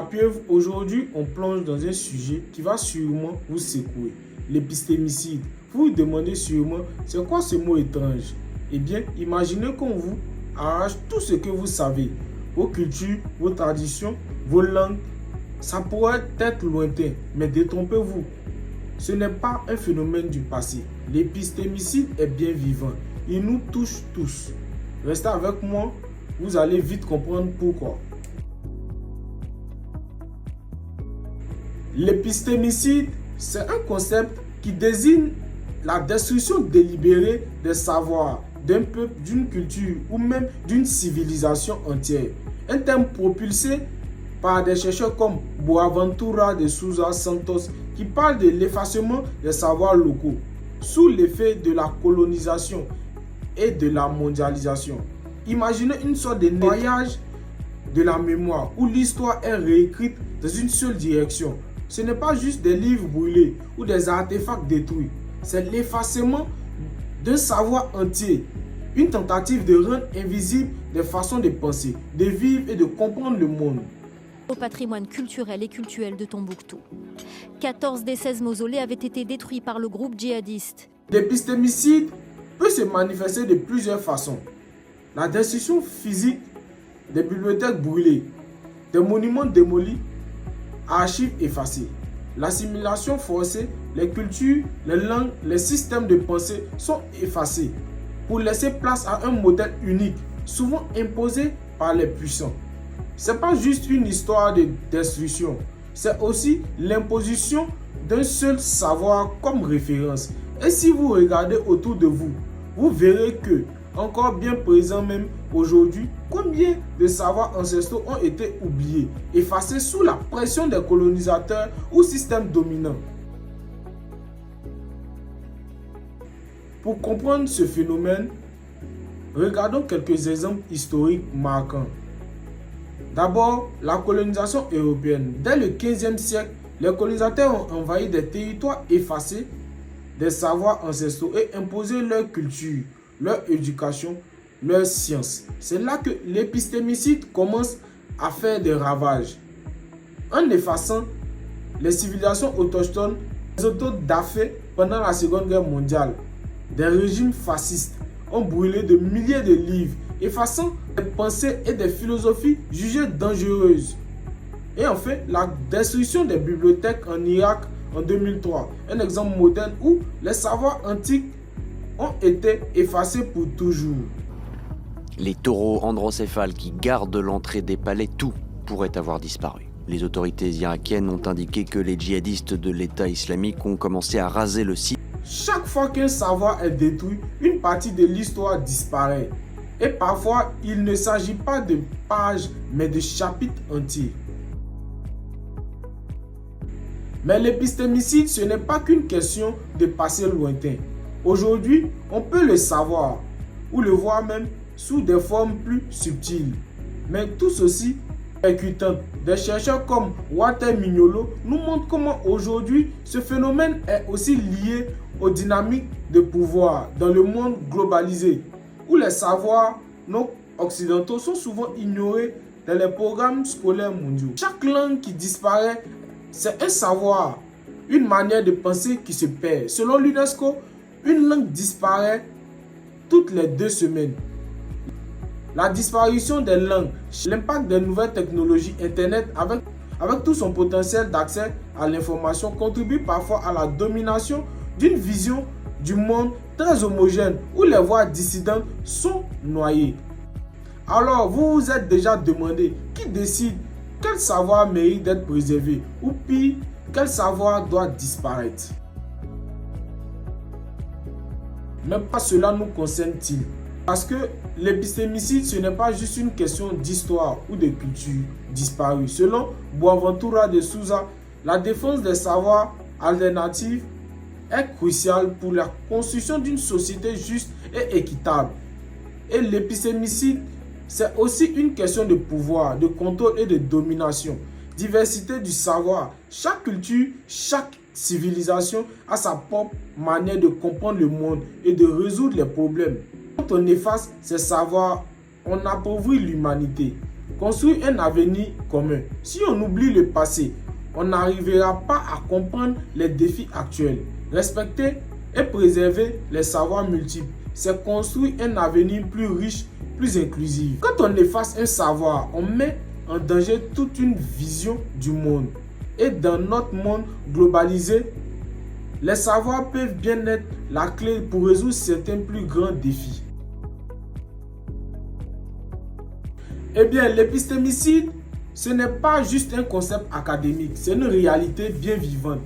la pieuvre, aujourd'hui, on plonge dans un sujet qui va sûrement vous secouer. L'épistémicide. Vous vous demandez sûrement, c'est quoi ce mot étrange? Eh bien, imaginez qu'on vous arrache tout ce que vous savez. Vos cultures, vos traditions, vos langues. Ça pourrait être lointain, mais détrompez-vous. Ce n'est pas un phénomène du passé. L'épistémicide est bien vivant. Il nous touche tous. Restez avec moi, vous allez vite comprendre pourquoi. L'épistémicide, c'est un concept qui désigne la destruction délibérée des savoirs d'un peuple, d'une culture ou même d'une civilisation entière. Un terme propulsé par des chercheurs comme Boaventura de Souza Santos qui parle de l'effacement des savoirs locaux sous l'effet de la colonisation et de la mondialisation. Imaginez une sorte de nettoyage de la mémoire où l'histoire est réécrite dans une seule direction. Ce n'est pas juste des livres brûlés ou des artefacts détruits. C'est l'effacement d'un savoir entier. Une tentative de rendre invisible des façons de penser, de vivre et de comprendre le monde. Au patrimoine culturel et cultuel de Tombouctou. 14 des 16 mausolées avaient été détruits par le groupe djihadiste. L'épistémicide peut se manifester de plusieurs façons. La destruction physique des bibliothèques brûlées, des monuments démolis, archives effacées. L'assimilation forcée, les cultures, les langues, les systèmes de pensée sont effacés pour laisser place à un modèle unique, souvent imposé par les puissants. Ce n'est pas juste une histoire de destruction, c'est aussi l'imposition d'un seul savoir comme référence. Et si vous regardez autour de vous, vous verrez que, encore bien présent même aujourd'hui, combien de savoirs ancestraux ont été oubliés, effacés sous la pression des colonisateurs ou systèmes dominants. Pour comprendre ce phénomène, regardons quelques exemples historiques marquants. D'abord, la colonisation européenne. Dès le 15e siècle, les colonisateurs ont envahi des territoires effacés des savoirs ancestraux et imposé leur culture, leur éducation, leur science. C'est là que l'épistémicide commence à faire des ravages. En effaçant les civilisations autochtones, les autodafés pendant la Seconde Guerre mondiale, des régimes fascistes ont brûlé de milliers de livres, effaçant des pensées et des philosophies jugées dangereuses. Et enfin, la destruction des bibliothèques en Irak en 2003, un exemple moderne où les savoirs antiques ont été effacés pour toujours. Les taureaux androcéphales qui gardent l'entrée des palais, tout pourrait avoir disparu. Les autorités irakiennes ont indiqué que les djihadistes de l'État islamique ont commencé à raser le site. Chaque fois qu'un savoir est détruit, une partie de l'histoire disparaît. Et parfois, il ne s'agit pas de pages, mais de chapitres entiers. Mais l'épistémicide, ce n'est pas qu'une question de passé lointain. Aujourd'hui, on peut le savoir, ou le voir même sous des formes plus subtiles. Mais tout ceci est percutant. Des chercheurs comme Walter Mignolo nous montrent comment aujourd'hui, ce phénomène est aussi lié aux dynamiques de pouvoir dans le monde globalisé, où les savoirs non occidentaux sont souvent ignorés dans les programmes scolaires mondiaux. Chaque langue qui disparaît, c'est un savoir, une manière de penser qui se perd. Selon l'UNESCO, une langue disparaît toutes les 2 semaines. La disparition des langues, l'impact des nouvelles technologies, Internet, avec tout son potentiel d'accès à l'information, contribue parfois à la domination d'une vision du monde très homogène où les voix dissidentes sont noyées. Alors, vous vous êtes déjà demandé qui décide quel savoir mérite d'être préservé ou pire, quel savoir doit disparaître. Même pas cela nous concerne-t-il. Parce que l'épistémicide, ce n'est pas juste une question d'histoire ou de culture disparue. Selon Boaventura de Souza, la défense des savoirs alternatifs est cruciale pour la construction d'une société juste et équitable. Et l'épistémicide, c'est aussi une question de pouvoir, de contrôle et de domination. Diversité du savoir. Chaque culture, chaque civilisation a sa propre manière de comprendre le monde et de résoudre les problèmes. Quand on efface ces savoirs, on appauvrit l'humanité. construire un avenir commun. Si on oublie le passé, on n'arrivera pas à comprendre les défis actuels. Respecter et préserver les savoirs multiples, c'est construire un avenir plus riche, plus inclusif. Quand on efface un savoir, on met en danger toute une vision du monde. Et dans notre monde globalisé, les savoirs peuvent bien être la clé pour résoudre certains plus grands défis. Eh bien, l'épistémicide, ce n'est pas juste un concept académique, c'est une réalité bien vivante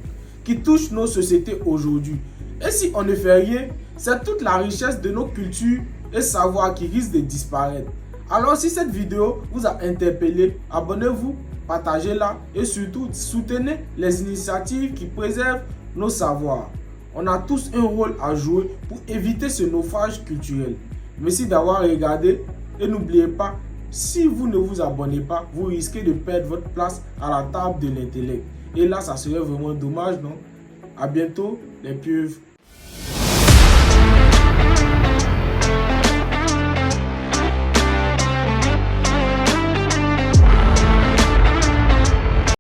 qui touche nos sociétés aujourd'hui. Et si on ne fait rien, c'est toute la richesse de nos cultures et savoirs qui risque de disparaître. Alors si cette vidéo vous a interpellé, abonnez-vous, partagez-la et surtout soutenez les initiatives qui préservent nos savoirs. On a tous un rôle à jouer pour éviter ce naufrage culturel. Merci d'avoir regardé et n'oubliez pas, si vous ne vous abonnez pas, vous risquez de perdre votre place à la table de l'intellect. Et là, ça serait vraiment dommage, non? À bientôt, les pieuvres.